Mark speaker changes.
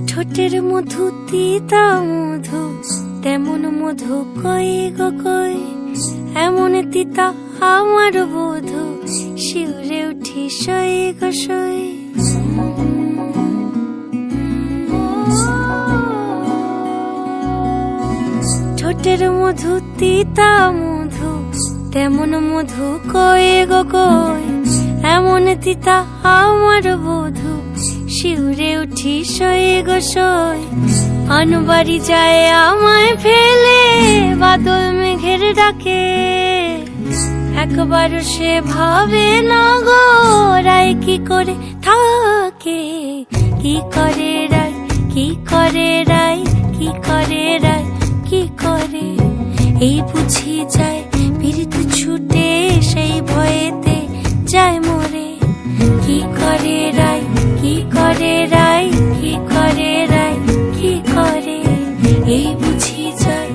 Speaker 1: ঠোঁটের মধু তিতা মধু, তেমন মধু কই গো কই, এমন তিতা আমার বধূ, শিউরে উঠি সই গো সই। ঠোঁটের মধু তিতা মধু, তেমন মধু কই গো কই, এমন তিতা আমার বধূ, শিউরে উঠি সই গো সই। আনবাড়ি যায় আমায় ফেলে, বাদল মেঘের ডাকে, একবার সে ভাবে না গো রায় কি করে থাকে। কি করে রায়, কি করে রায়, কি করে রায়, কি করে, এই বুঝি যায় পীড়িত ছুটে, সেই ভয়েতে যায় মরে। কি করে রায়, কি করে রায়, কি করে রায়, কি করে, এই বুঝি যায়